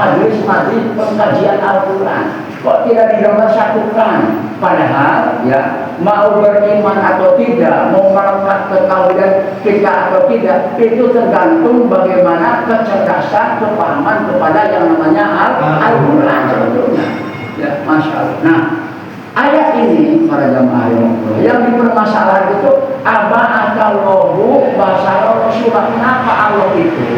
majelis pengkajian Al-Quran kok tidak dinomor-satukan, padahal ya mau beriman atau tidak, mau melekat ketauhidan kita atau tidak, itu tergantung bagaimana kecerdasan kepahaman kepada yang namanya Al-Quran sebetulnya ya, Masya Allah. Nah, ayat ini para jamaah yang dipermasalahkan itu aba'atallahu bahasa Rasulullah. Kenapa Allah itu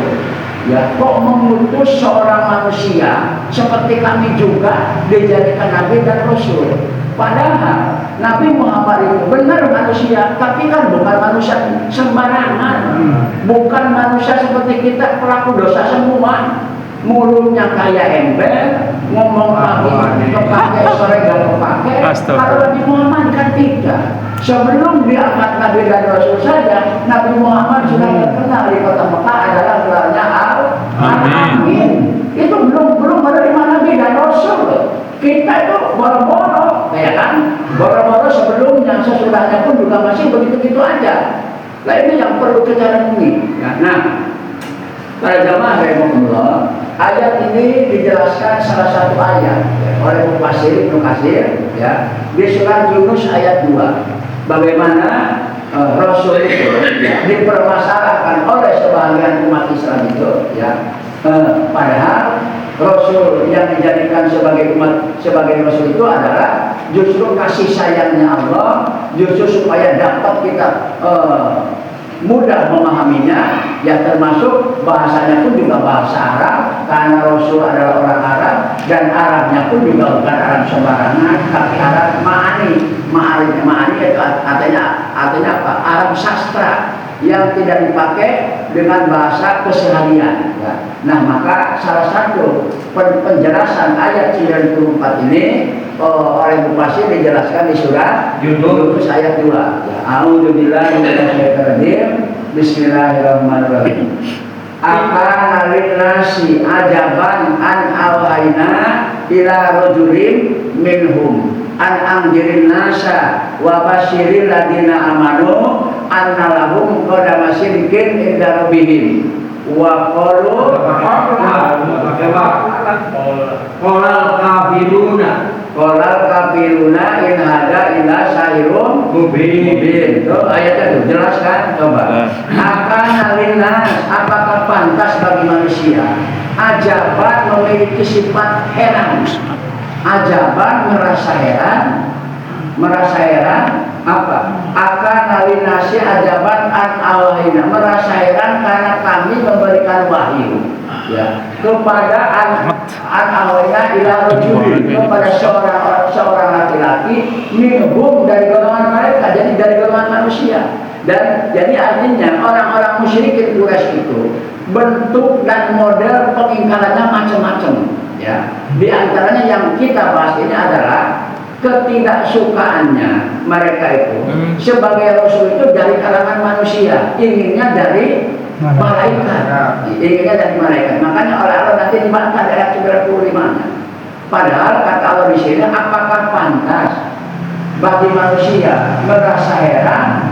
ya kok mengutus seorang manusia seperti kami juga dijadikan nabi dan rasul? Padahal Nabi Muhammad itu benar manusia, tapi kan bukan manusia sembarangan, bukan manusia seperti kita pelaku dosa semua. Mulutnya kayak ember, ngomong pagi kepake, sore gak kepake. Kalau Nabi Muhammad kan tidak. Sebelum diangkat Nabi dan Rasul saja, Nabi Muhammad sudah terkenal di kota Mekah adalah gelarnya Al-Amin. Itu belum menerima Nabi dan Rasul. Kita itu boro-boro, ya kan? Boro-boro sebelumnya, sesudahnya pun juga masih begitu-begitu aja. Nah ini yang perlu kita renungi. Nah, para jamaah rahimakumullah, ayat ini dijelaskan salah satu ayat oleh Mufassir Ibnu Katsir ya, di surat Yunus ayat 2. Bagaimana Rasul itu ya, dipermasalahkan oleh sebagian umat Islam itu ya, padahal Rasul yang dijadikan sebagai Rasul itu adalah justru kasih sayangnya Allah, justru supaya dapat kita mudah memahaminya ya, termasuk bahasanya pun juga bahasa Arab karena Rasul adalah orang Arab, dan Arabnya pun juga bukan Arab sembarangan, tapi Arab ma'ani itu artinya apa? Arab sastra yang tidak dipakai dengan bahasa keseharian ya. Nah, maka salah satu penjelasan ayat 94 ini oleh Mufassir dijelaskan di surat Yunus ayat 2 ya. A'udzubillahi minasyaitonirrajim. Bismillahirrahmanirrahim. Akana linnasi ajaban an awhayna ila rajulin minhum an anjirin nasa wa basyiril ladina amanu anna lahum qadama sidqin inda rabbihim wa qalu qolal kafiruna in hada illa sahirun mubin. Itu ayatnya itu jelas kan? Coba. Akan linnas, apakah pantas bagi manusia ajaban memiliki sifat heran? Ajaban merasa heran apa? Akan alinasi ajaban an awahina, merasa heran karena kami memberikan wahyu ya kepada an awahina ila rajulin, kepada seorang laki-laki minhum dari golongan mereka, jadi dari golongan manusia. Dan jadi artinya orang-orang musyrikin Quraisy itu bentuk dan model pengingkarannya macam-macam ya. Di antaranya yang kita bahas ini adalah ketidaksukaannya mereka itu sebagai Rasul itu dari kalangan manusia, inginnya dari malaikat, Makanya oleh Allah nanti dibantah ayat 95-nya. Padahal kata Allah di sini, apakah pantas bagi manusia merasa heran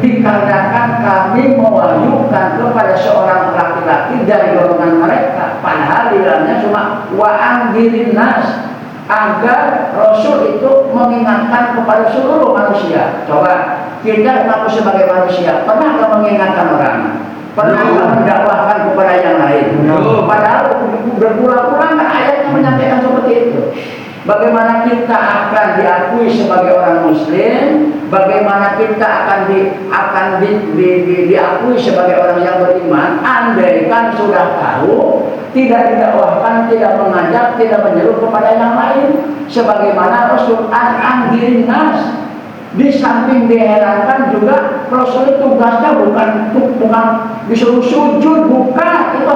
dikarenakan kami mewahyukan kepada seorang laki-laki dari golongan mereka, padahal bilangnya cuma wa anggirin nas, agar Rasul itu mengingatkan kepada seluruh manusia. Coba kita mengaku sebagai manusia, pernah nggak mengingatkan orang? Pernah nggak mendakwahkan kepada yang lain? Padahal berulang-ulang ayatnya menyampaikan seperti itu. Bagaimana kita akan diakui sebagai orang Muslim? Bagaimana kita akan diakui sebagai orang yang beriman? Andaikan sudah tahu, tidak didakwahkan, tidak mengajak, tidak menyeru kepada yang lain. Sebagaimana Rasul an-anggirin nas. Di samping diherankan juga Rasul tugasnya bukan disuruh sujud, bukan. Itu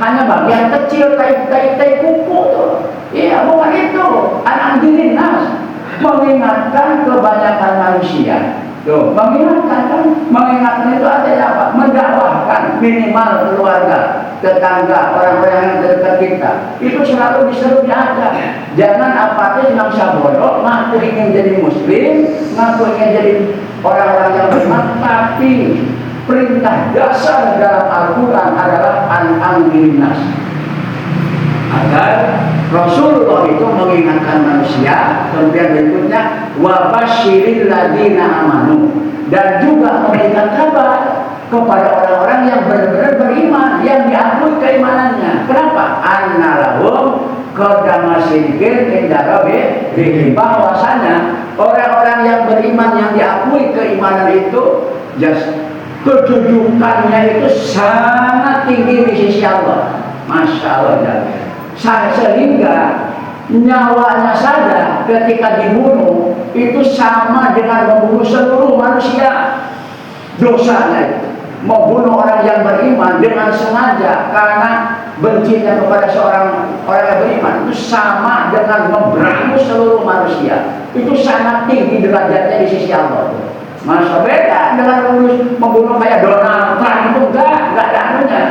hanya bagian kecil, tai kuku tuh. Iya, bukan itu. An-anggirin nas, mengingatkan kebanyakan manusia. Tuh, mengingatkan itu artinya apa? Mendakwahkan minimal keluarga, tetangga, orang-orang yang dekat kita. Itu selalu disuruh diajak. Jangan apatis bangsa bodoh, ngaku ingin jadi Muslim, ngaku ingin jadi orang-orang yang beriman, tapi perintah dasar dalam Al-Quran adalah an-anggirin nas. agar Rasulullah itu mengingatkan manusia. Kemudian berikutnya wabasyiril ladzina amanu, dan juga memberikan kabar kepada orang-orang yang benar-benar beriman, yang diakui keimanannya. Kenapa? Annalahum qadama sidqin inda rabbihim, bahwasanya orang-orang yang beriman yang diakui keimanan itu kedudukannya itu sangat tinggi di sisi Allah. Masya Allah ya. Sehingga nyawanya saja ketika dibunuh itu sama dengan membunuh seluruh manusia. Dosanya itu membunuh orang yang beriman dengan sengaja karena bencinya kepada seorang orang yang beriman itu sama dengan memberangus seluruh manusia. Itu sangat tinggi derajatnya di sisi Allah. Masa beda dengan membunuh kayak Donald Trump itu enggak ada anunya,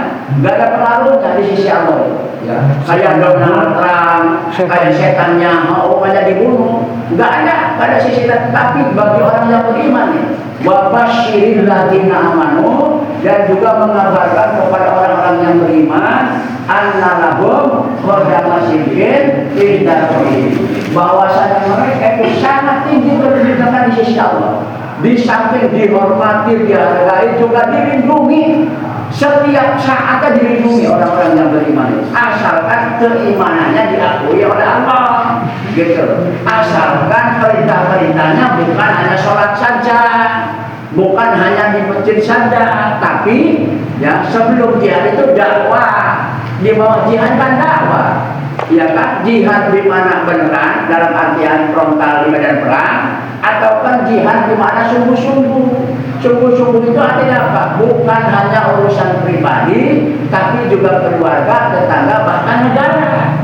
enggak ada pengaruhnya di sisi Allah. Ya, kayak Donald Trump, kayak setannya mau dibunuh, enggak ada sisi. Tapi bagi orang yang beriman nih, wabasyiril ladzina amanu, dan juga mengabarkan kepada orang-orang yang beriman, annalahum qadama sidqin inda rabbihim, bahwasanya mereka itu sangat tinggi kedudukan di sisi Allah. Di samping dihormati, dihargai, juga dilindungi. Setiap saatnya dilindungi orang-orang yang beriman, asalkan keimanannya diakui oleh Allah, gitu. Asalkan perintah-perintahnya bukan hanya sholat saja, bukan hanya di masjid saja, tapi ya sebelum jihad itu dakwah. Di bawah jihad kan dakwah, ya kan? Jihad di mana beneran dalam artian frontal di medan perang, ataukah jihad di mana sungguh-sungguh. Sungguh-sungguh itu artinya apa? Bukan hanya urusan pribadi, tapi juga keluarga, tetangga, bahkan negara.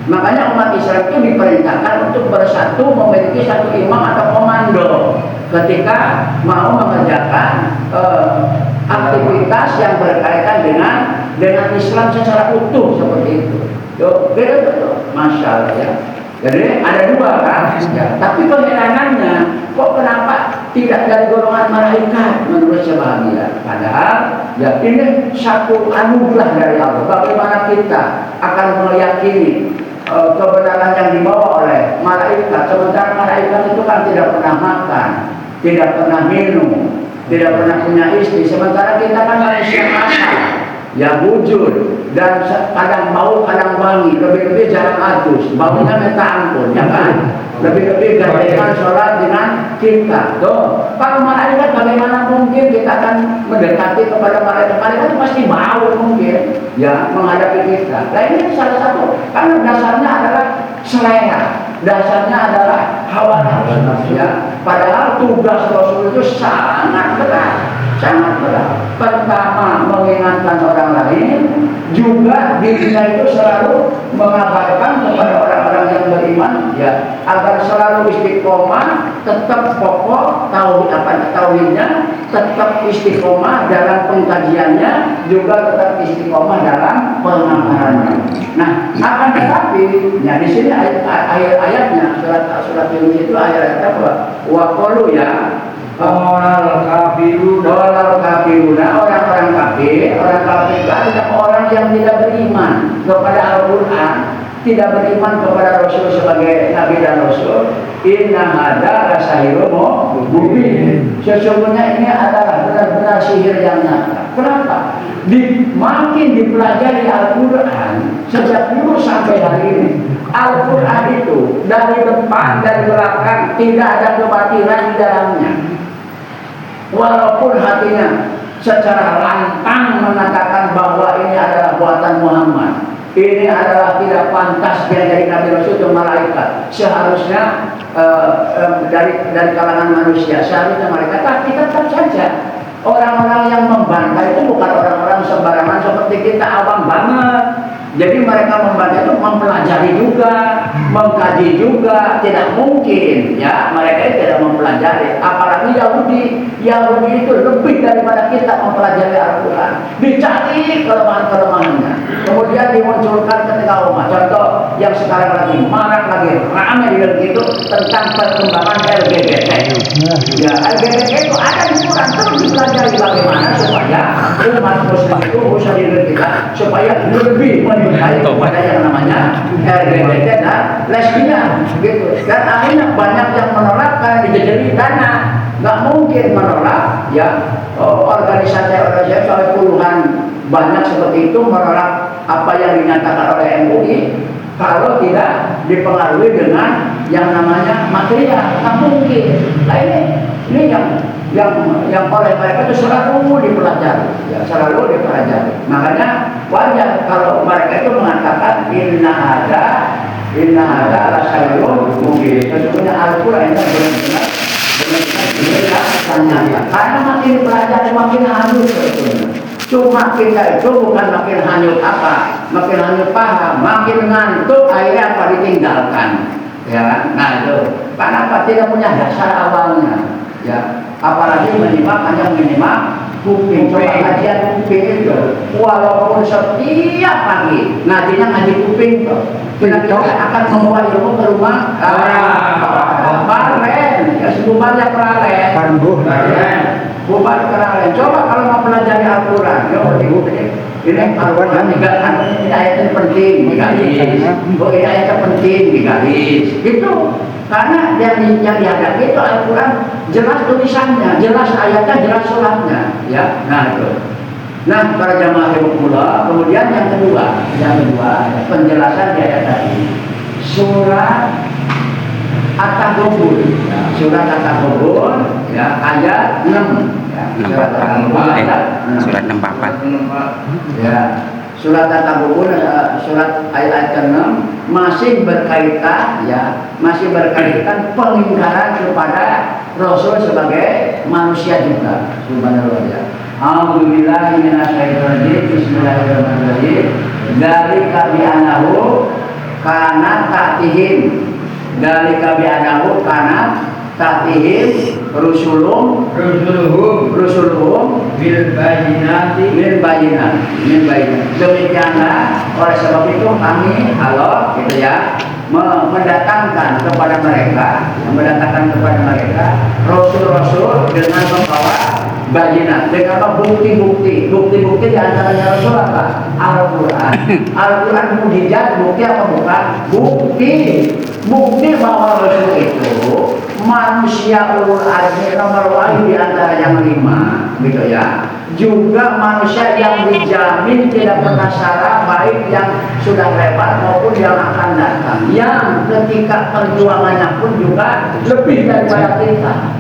Makanya umat Islam itu diperintahkan untuk bersatu, memiliki satu imam atau komando ketika mau mengerjakan aktivitas yang berkaitan dengan Islam secara utuh seperti itu. Yo, betul, masya Allah ya. Jadi ada dua kan, ya. Tapi keheranannya kok kenapa tidak dari golongan malaikat menurut sebahagian? Padahal ya ini satu anugerah dari Allah. Bagaimana kita akan meyakini kebenaran yang dibawa oleh malaikat, sementara malaikat itu kan tidak pernah makan, tidak pernah minum, tidak pernah punya istri, sementara kita kan manusia masal, ya wujud, dan kadang bau kadang wangi, lebih-lebih jarang adus, baunya minta ampun, ya kan? Lebih-lebih gantikan sholat dengan kita. Tuh, kalau malaikat bagaimana mungkin kita akan mendekati kepada malaikat? Malaikat pasti bau mungkin, ya menghadapi kita. Nah ini salah satu, karena dasarnya adalah selera, dasarnya adalah hawa nafsu, ya. Padahal tugas Rasul itu sangat berat. Sangat berat. Pertama mengingatkan orang lain, juga dirinya itu selalu mengabarkan kepada orang-orang yang beriman, ya, agar selalu istiqomah, tetap kokoh tauhidnya, tetap istiqomah dalam pengkajiannya, juga tetap istiqomah dalam pengabarannya. Nah, akan tetapi, ya di sini ayat-ayatnya surat Yunus itu ayat-ayatnya waqalu ya. Orang kafiruna, orang-orang kafir adalah orang yang tidak beriman kepada Al-Quran, tidak beriman kepada Rasul sebagai Nabi dan Rasul. Inna hada rasahirun mubin. Sesungguhnya ini adalah benar-benar sihir yang nyata. Kenapa? Makin dipelajari Al-Quran sejak dulu sampai hari ini, Al-Quran itu dari depan dari belakang tidak ada kebatilan di dalamnya. Walaupun hatinya secara lantang mengatakan bahwa ini adalah buatan Muhammad, ini adalah tidak pantas dia jadi Nabi Rasul atau malaikat, seharusnya dari kalangan manusia, seharusnya malaikat. Tapi tetap saja orang-orang yang membantah itu bukan orang-orang sembarangan seperti kita awam banget. Jadi mereka membantah itu mempelajari juga, mengkaji ngaji juga tidak mungkin ya, mereka tidak mempelajari. Apalagi Yahudi itu lebih daripada kita mempelajari Al-Quran, dicari kelemahan-kelemahannya, kemudian dimunculkan ketika umat. Contoh yang sekarang lagi marak lagi ramai di dalam itu tentang perkembangan LGBT. Ya, LGBT itu ada di Quran, terus dipelajari bagaimana supaya umat Muslim itu bisa kita supaya lebih menyukai kepada yang namanya LGBT dan lesbian gitu. Dan akhirnya banyak yang menolak karena dijejeli dana. Nggak mungkin menolak ya, organisasi sampai puluhan banyak seperti itu menolak apa yang dinyatakan oleh MUI kalau tidak dipengaruhi dengan yang namanya material. Nggak mungkin. Nah ini yang oleh mereka itu selalu dipelajari, ya, selalu dipelajari. Makanya wajar kalau mereka itu mengatakan inna ada rasulun mungkin. Sesungguhnya Al-Quran itu benar-benar nyata. Karena makin dipelajari makin halus sebetulnya. Cuma kita itu bukan makin hanyut makin hanyut paham, makin ngantuk, akhirnya apa ditinggalkan. Ya, nah itu karena apa? Tidak punya dasar awalnya. Ya, apalagi hanya menyimak kuping. Coba kajian kuping itu, walaupun setiap pagi ngajinya ngaji kuping tuh, kira-kira akan membawa ilmu ke rumah. Baren, ya sebubarnya peralen. Bubar peralen. Coba kalau mau pelajari Al-Quran, ini Al-Quran ini ayatnya penting digaris. Ini ayatnya penting digaris. Gitu. Karena yang dihadapi itu Al-Quran jelas tulisannya, jelas ayatnya, jelas suratnya, ya. Nah itu. Nah para jamaah hibbukullah, kemudian yang kedua penjelasan di ayat tadi, surat At-Taghabun, ya, surat At-Taghabun, ya, ayat 6, ya, surat At-Taghabun surat 64. Ya. Surat At-Taghabun, surat ayat ke-6 masih berkaitan pengingkaran kepada Rasul sebagai manusia juga. Subhanallah ya. A'udzubillahi minasyaitonir rajim. Bismillahirrahmanirrahim. Dzalika bi'annahu kana ta'tihim. Dzalika bi'annahu kana ta'tihim rusuluhum bil bayyinati. Demikianlah oleh sebab itu kami Allah gitu ya mendatangkan kepada mereka rasul-rasul dengan membawa bayinat, dengan bukti-bukti di antaranya Rasul apa? Al-Quran mukjizat, bukti apa bukan? Bukti bahwa Rasul itu manusia ulul azmi nomor wahyu di antara yang 5 gitu ya. Juga manusia yang dijamin tidak pernah salah, baik yang sudah lewat maupun yang akan datang, yang ketika perjuangannya pun juga lebih daripada kita.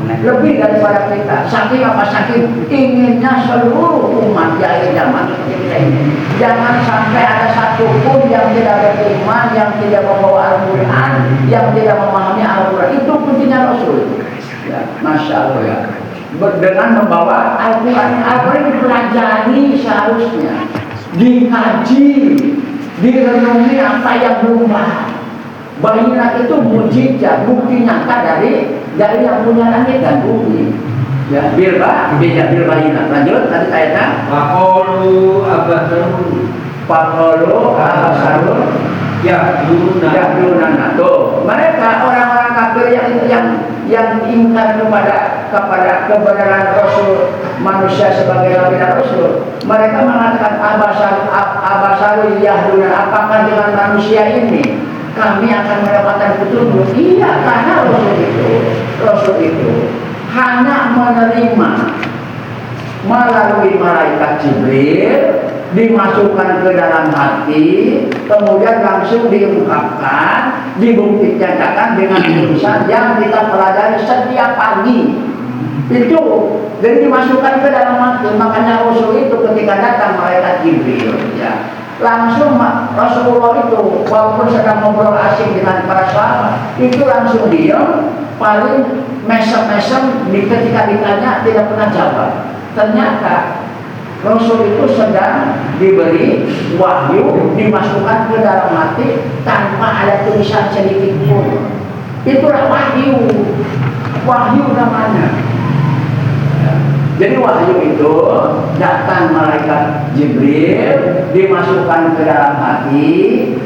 Saking apa? Saking inginnya seluruh umat di akhir zaman seperti kita ini jangan sampai ada satupun yang tidak beriman, yang tidak membawa Al-Quran, yang tidak memahami Al-Quran. Itu kuncinya Rasul ya, Masya Allah ya. Dengan membawa Al-Quran dipelajari seharusnya, dikaji, direnungi apa yang belum paham. Bayinat itu mujizat, bukti nyata dari yang punya langit dan bumi. Ya, bil bayinat. Lanjut tadi ayatnya. Faqalu abasarun yahdunana. Tuh, mereka orang-orang kafir yang ingkar kepada kebenaran Rasul manusia sebagai nabi dan Rasul. Mereka mengatakan abasaru yahduna, apakah dengan manusia ini kami akan mendapatkan petunjuk? Iya, karena Rasul itu hanya menerima melalui malaikat Jibril, dimasukkan ke dalam hati, kemudian langsung diungkapkan, dibuktikan dengan tulisan yang kita pelajari setiap pagi. Itu jadi dimasukkan ke dalam hati. Makanya Rasul itu ketika datang malaikat Jibril, ya, langsung Rasulullah itu walaupun sedang ngobrol asing dengan para sahabat, itu langsung diam, paling mesem-mesem ketika ditanya tidak pernah jawab. Ternyata Rasul itu sedang diberi wahyu, dimasukkan ke dalam hati tanpa ada tulisan. tersisa sedikit pun. Itulah wahyu. Wahyu namanya. Jadi wahyu itu datang malaikat Jibril, dimasukkan ke dalam hati,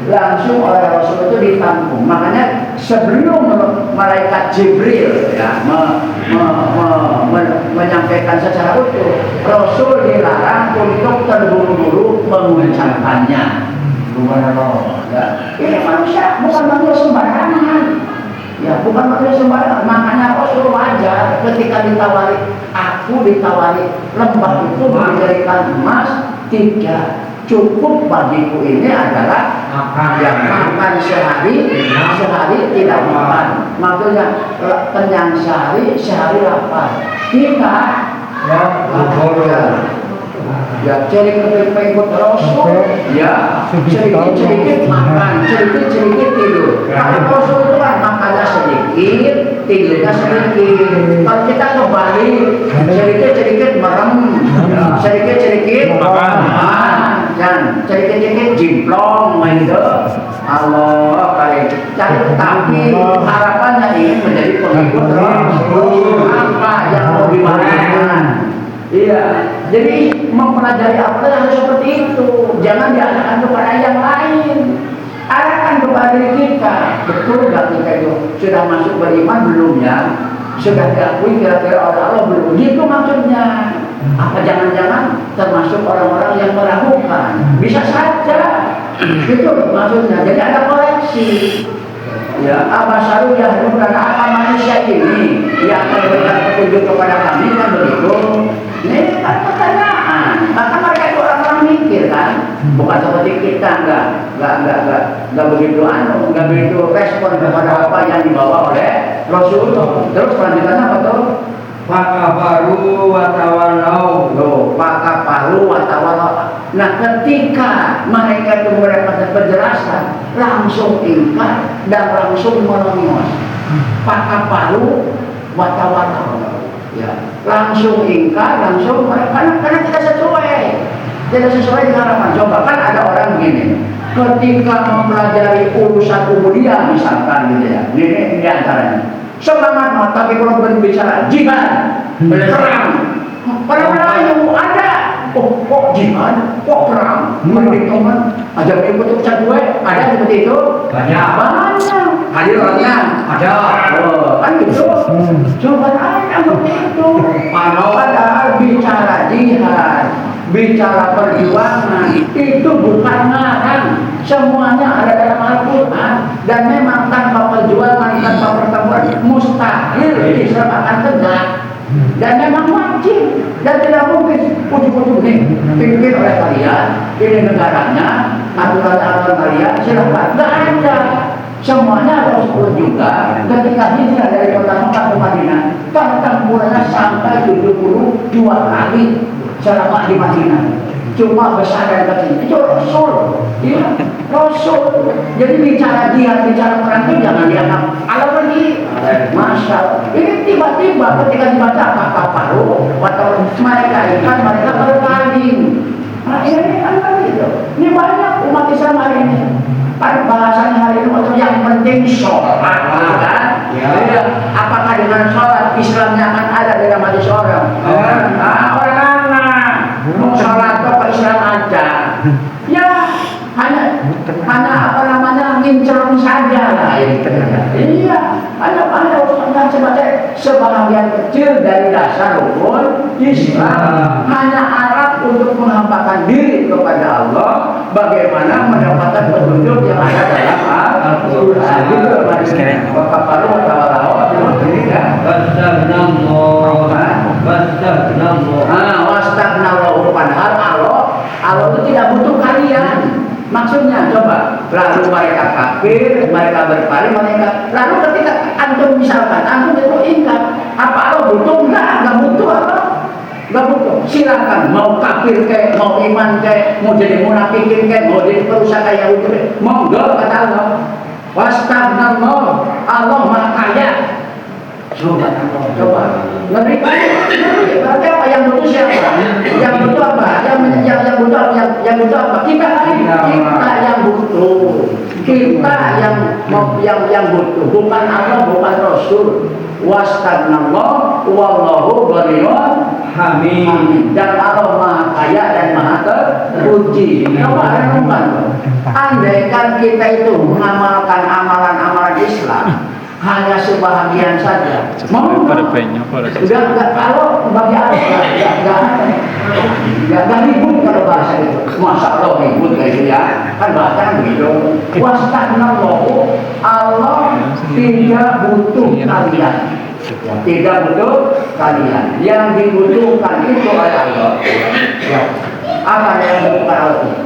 langsung oleh Rasul itu ditampung. Makanya sebelum malaikat Jibril ya, menyampaikan secara utuh, Rasul dilarang untuk terburu-buru mengucapkannya. Ya. Ini manusia bukan manusia sembarangan. Ya, bukan manusia sembarangan. Makanya Rasul wajar ketika aku ditawari lembah itu dijadikan emas 3. Cukup bagiku ini adalah makan sehari tidak makan. Maksudnya kenyang sehari lapar. Kita ya cari pengikut Rasul, ya sedikit makan, sedikit tidur. Kalau Rasul itu kan makannya sedikit, tidurnya sedikit. Kalau kita kembali sedikit merem, sedikit makan, dan sedikit jimplong, itu Allah kali. Tapi harapannya ingin menjadi pengikut Rasul. Apa yang mau dimakan? Iya, jadi mempelajari apa harus seperti itu. Jangan diarahkan kepada yang lain. Arahkan kepada diri kita. Betul nggak kita itu sudah masuk beriman belum ya? Sudah diakui kira-kira oleh Allah belum? Gitu maksudnya. Apa jangan-jangan termasuk orang-orang yang meragukan? Bisa saja. Itu maksudnya. Jadi ada koreksi. Ya, abasaru yahdun, karena apa manusia ini yang akan memberikan petunjuk kepada kami kan begitu. Ini kan pertanyaan. Maka mereka itu orang-orang mikir kan, bukan seperti kita nggak begitu nggak begitu respon kepada apa yang dibawa oleh Rasulullah. Terus selanjutnya apa tuh? Fakafaru watawallau. Fakafaru watawallau. Nah, ketika mereka itu mendapatkan penjelasan, langsung ingkar dan langsung melengos. Fakafaru watawallau. Ya, langsung ingkar, langsung karena tidak sesuai dengan harapan. Coba kan ada orang begini, ketika mempelajari urusan ubudiyah misalkan gitu ya. Ini antaranya. Semangat, tapi kalau berbicara jihad, perang, perang Melayu ada. Kok jihad, kok perang, teman aja ikut gue, ada seperti itu? Banyak. Hadir orangnya? Ada. Kan gitu. Coba ada seperti itu. Padahal bicara jihad, bicara perjuangan itu bukan ngarang. Semuanya ada dalam Al-Quran. Dan memang tanpa perjuangan, tanpa pertemuan, mustahil Islam akan tegak. Dan memang wajib. Dan tidak mungkin ujung-ujung ini dipimpin oleh kalian, ini negaranya, aturan-aturan kalian, silahkan. Tidak ada. Semuanya harus juga. Ketika hijrah dari kota Mekah ke Madinah, pertempurannya sampai 72 kali selama di Madinah. Cuma besar dan kecil itu Rasul, ya Rasul. Jadi bicara jihad, bicara perang itu jangan dianggap ala pergi. Masya ini tiba-tiba ketika dibaca apa paru atau mereka ikan, mereka bertanding. Nah ini kan gitu. Ini banyak umat Islam hari ini. Kan bahasanya hari ini untuk yang penting sholat, kan? Ya. Apakah dengan sholat Islamnya akan ada dalam hati seorang? Orang sholat ke Islam aja, ya hanya apa namanya ngincerung saja lah. Iya, hanya sebagian kecil dari dasar rukun Islam. Hanya Arab untuk menghambakan diri kepada Allah, bagaimana mendapatkan petunjuk yang ada dalam Al-Quran. Gitu Bapak Paru wastaghnallahu, padahal Allah itu tidak butuh kalian. Maksudnya coba, lalu mereka kafir, mereka berpaling, lalu ketika antum misalkan antum itu ingkar, apa Allah butuh? Enggak butuh apa? Enggak butuh. Silakan mau kafir kayak, mau iman kayak, mau jadi munafikin kayak, mau jadi perusahaan kayak Yahudi, monggo kata Allah. Wastaghnallahu, Allah Maha Kaya. Coba. Ngeri. Berarti apa yang butuh siapa? Yang butuh apa? Yang butuh apa? Kita yang butuh. Kita yang butuh. Bukan Allah, bukan Rasul. Wastaghnallah wallahu ghaniyun hamid. Dan Allah Maha Kaya dan Maha Terpuji. Coba renungkan. Andaikan kita itu mengamalkan amalan-amalan Islam hanya sebahagian saja, mau nggak kalau bagi Allah nggak ribut kalau bahasa itu. Masa Allah ribut kayak gitu ya, kan bahkan begitu. Wastaghnallahu, Allah tidak butuh kalian, tidak butuh kalian. Yang dibutuhkan itu oleh Allah. Ya. Apa yang dibutuhkan Allah itu?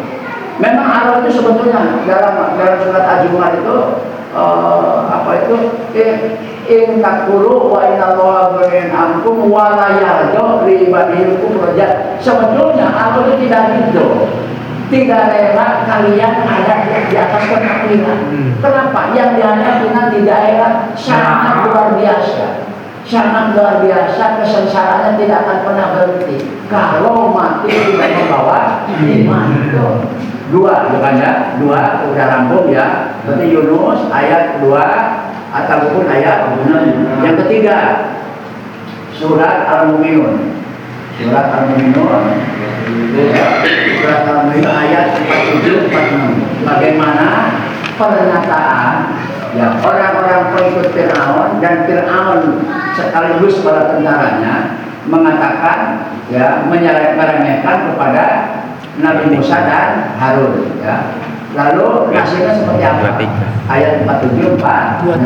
Memang Allah itu sebetulnya dalam surat Al-Jumu'ah itu apa itu in takfuru wa inna allaha ghaniyun ankum wa la yarda li ibadikum raja. Sebetulnya Allah itu tidak rela kalian ada di atas kekafiran. Kenapa? Yang dihadapi di daerah sangat luar biasa. Sangat luar biasa, kesengsaraannya tidak akan pernah berhenti kalau mati tidak membawa iman. Itu dua, bukan ya? Dua, udah rampung ya. Berarti Yunus ayat 2 ataupun ayat 6. Yang ketiga, surat Al-Mu'minun. Surat Al-Mu'minun. Surat Al-Mu'minun ayat 47-46. Bagaimana pernyataan ya orang-orang pengikut Fir'aun, dan Fir'aun sekaligus para tentaranya mengatakan ya meremehkan kepada Nabi Musa dan Harun ya. Lalu nasibnya seperti apa? Ayat 47 48.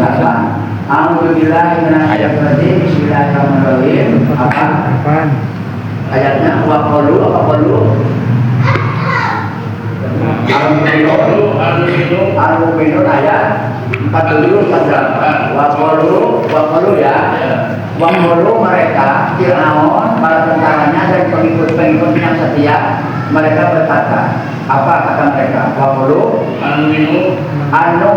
A'udzubillahi minasyaitonir rajim. Bismillahirrahmanirrahim. Apa? Ayatnya waqalu apa qalu? Al-Mu'minun ayat 47 48. Waqalu ya. Waqalu mereka Fir'aun, para tentaranya dan pengikut-pengikut yang setia, mereka berkata, apa kata mereka? Waqalu anu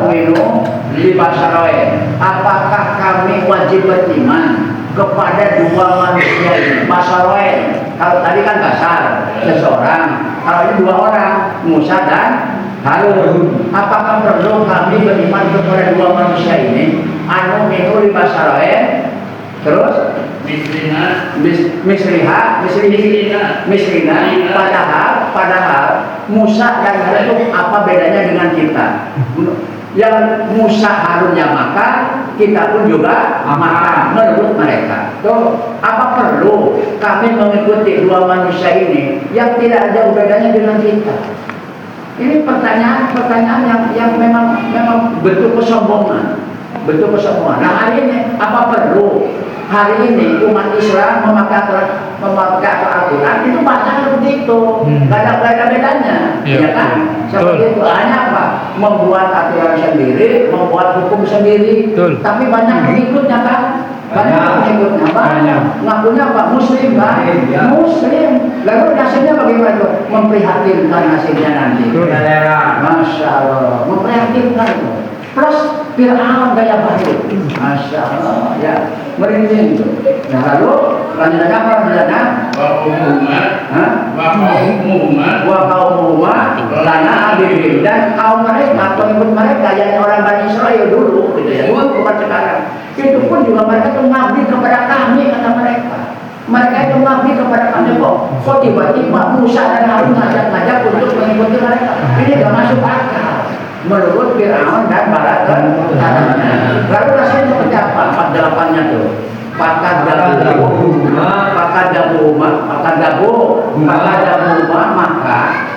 li basyarain. Apakah kami wajib beriman kepada dua manusia ini? Basyarain. Kalau tadi kan basar, seseorang. Kalau ini dua orang, Musa dan Harun. Apakah perlu kami beriman kepada dua manusia ini? Anu li basyarain. Terus misrina. Padahal Musa dan Harun itu apa bedanya dengan kita? Yang Musa Harunnya makan, kita pun juga makan menurut mereka. Tuh, apa perlu kami mengikuti dua manusia ini yang tidak jauh bedanya dengan kita? Ini pertanyaan yang memang bentuk kesombongan. Nah, hari ini apa perlu? Hari ini umat Islam memakai Al-Quran itu banyak seperti itu, nggak ada bedanya, ya kan? Seperti itu, hanya apa? Membuat aturan sendiri, membuat hukum sendiri, tapi banyak pengikutnya kan? Banyak pengikutnya, ngakunya apa? Muslim kan? Muslim. Lalu nasibnya bagaimana? Memprihatinkan nasibnya nanti. Masya Allah, memprihatinkan. Plus Fir'aun gaya baru, Masya Allah ya, merinding. Nah lalu lanjutannya apa? Wa qaumuhuma lana abidin. Dan kaum mereka, pengikut mereka yang orang Bani Israel dulu gitu ya, bukan sekarang. Itu pun juga mereka itu mengabdi kepada kami, kata mereka. Mereka itu mengabdi kepada kami kok tiba-tiba Musa dan Harun ngajak untuk mengikuti mereka. Ini gak masuk akal menurut Fir'aun dan para tentaranya. Lalu rasanya seperti apa? 48-nya tuh. Maka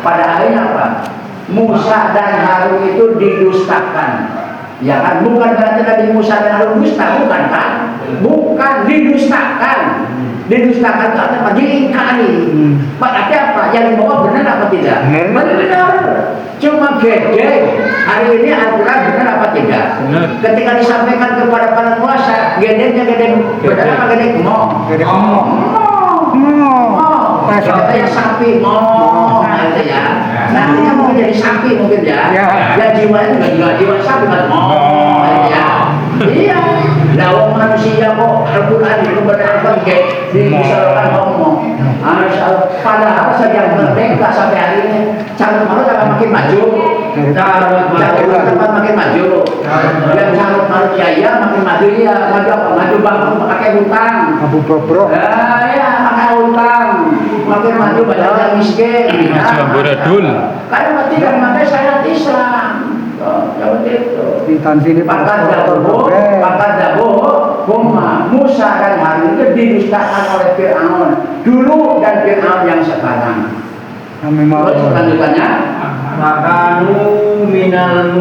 pada akhirnya apa? Musa dan Harun itu didustakan. Ya kan? Bukan berarti Nabi Musa dan Harun dusta, bukan kan? Bukan, didustakan. Didustakan itu apa? Diingkari. Berarti apa? Yang dibawa benar apa tidak? Benar. Cuma gede. Hari ini Al-Quran benar apa tidak? Benar. Ketika disampaikan kepada para kuasa, gedenya gede benar apa gede ngomong? Gede ngomong. Katanya sapi ngomong, gitu ya. Nantinya mungkin jadi sapi mungkin ya. Ya jiwanya juga jiwa sapi kan ngomong, gitu ya. Iya. Lawang manusia kok Al-Quran itu benar-benar disalahkan ngomong. Masya Allah. Padahal sejak merdeka sampai hari ini carut marut akan makin maju. Carut marut makin maju. Yang carut marut ya makin maju ya maju bangun pakai hutang. Abu Bobrok. Ya pakai hutang. Makin maju banyak yang miskin. Maju amburadul. Karena tidak memakai syariat Islam. Seperti itu. Intansi ini Pakat Daboh, Musa dan Harun itu didustakan oleh Fir'aun dulu dan Fir'aun yang sekarang. Terus lanjutannya, Fakanu minal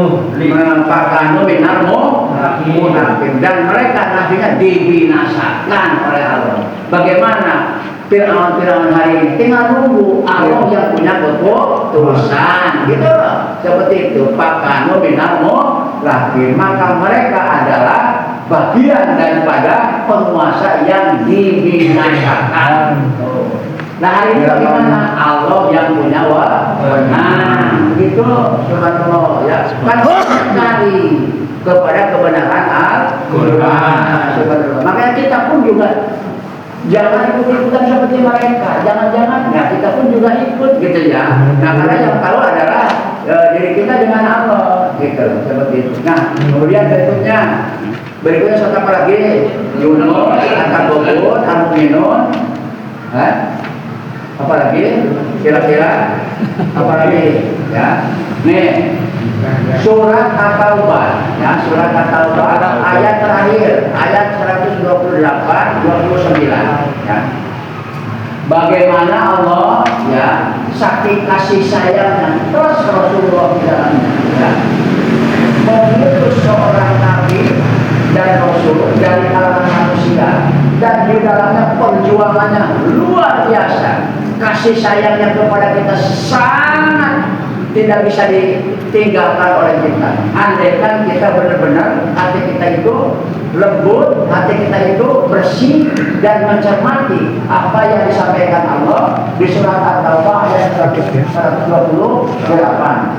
munafiq dan mereka nantinya dibinasakan oleh Allah. Bagaimana? Fir'aun hari ini tinggal nunggu Allah yang punya keputusan gitu loh. Seperti itu Fakanu minal munafiq, maka mereka adalah bagian daripada penguasa yang dibinasakan. Nah hari ini bagaimana? Allah yang punya wewenang gitu, subhanallah ya. Kan cari kepada kebenaran Al-Quran, subhanallah. Makanya kita pun juga jangan ikut-ikutan seperti mereka. Jangan-jangan ya kita pun juga ikut gitu ya. Nah karena yang tahu adalah diri kita dengan Allah gitu, seperti itu. Nah kemudian berikutnya surat apa lagi? Yunus, At-Taubun, Al-Mu'minun, apa lagi? Kira-kira apa lagi? Ya, nih surat At-Taubah, ya surat At-Taubah ayat terakhir, ayat 128, 29. Ya. Bagaimana Allah ya saking kasih sayangnya terus Rasulullah di dalamnya ya, mengutus seorang nabi dan rasul dari kalangan manusia dan di dalamnya perjuangannya luar biasa. Kasih sayangnya kepada kita sangat tidak bisa ditinggalkan oleh kita. Andaikan kita benar-benar hati kita itu lembut, hati kita itu bersih dan mencermati apa yang disampaikan Allah di surat At-Taubah ayat 128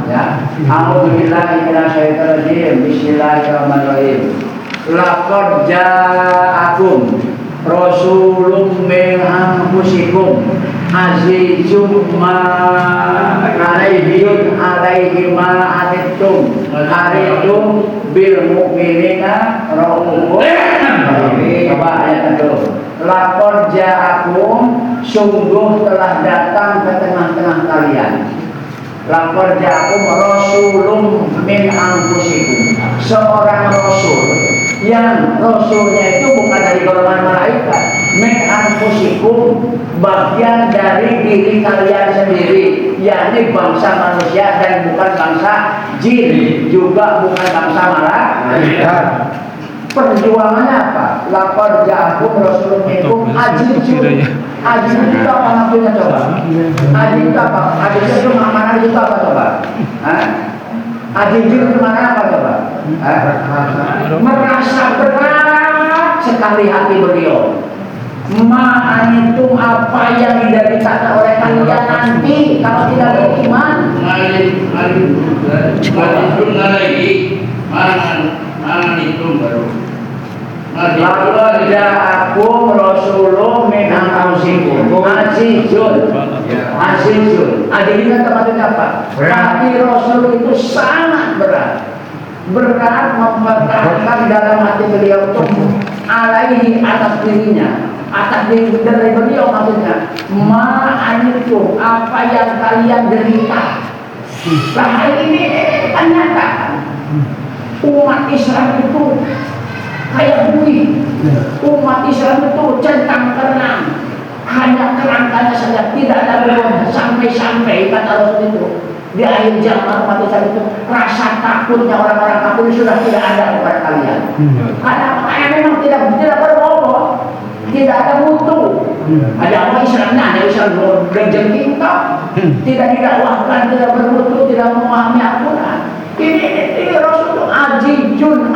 ya. A'udzubillahi minasyaitonirrajim. Bismillahirrahmanirrahim. Laqad ja'akum rasulun min anfusikum azizum alaihi ma anittum bil mu'minina raufur rahim. Coba ayat itu. Laqad ja'akum, sungguh telah datang ke tengah-tengah kalian. Laqad ja'akum rasulun min anfusikum, seorang rasul yang rasulnya itu bukan dari golongan malaikat, min anfusikum, bagian dari diri kalian sendiri, yakni bangsa manusia dan bukan bangsa jin, juga bukan bangsa malaikat. Perjuangannya apa? Laqad ja'akum rasulun minkum azizun. Azizun itu apa maksudnya coba? Azizun itu apa? Azizun itu makna itu apa coba? Azizun itu makna apa coba? Merasa berat sekali hati beliau. Ma'anitum, apa yang diderita oleh kalian nanti kalau tidak beriman. Ma'anitum baru. Lalu ja'akum rasulun min anfusikum azizun. Azizun. Azizun maksudnya apa? Hati rasul itu sangat berat. Berat mempertahankan dalam hati beliau itu alaihi atas dirinya, atas diri beliau maksudnya. Ma'anitum, apa yang kalian derita. Nah hari ini ternyata umat Islam itu kayak bui. Umat Islam itu centang kerang, hanya kerangkanya saja, tidak ada bobotnya. Sampai-sampai kata Rasul itu di akhir zaman umat Islam itu rasa takutnya orang-orang kafir sudah tidak ada kepada kalian. Karena memang tidak berbobot, tidak ada mutu. Ada apa Islamnya? Ada Islam berjengking tak? Tidak didakwahkan, tidak bermutu, tidak memahami Al-Quran. Ini Rasul itu azizun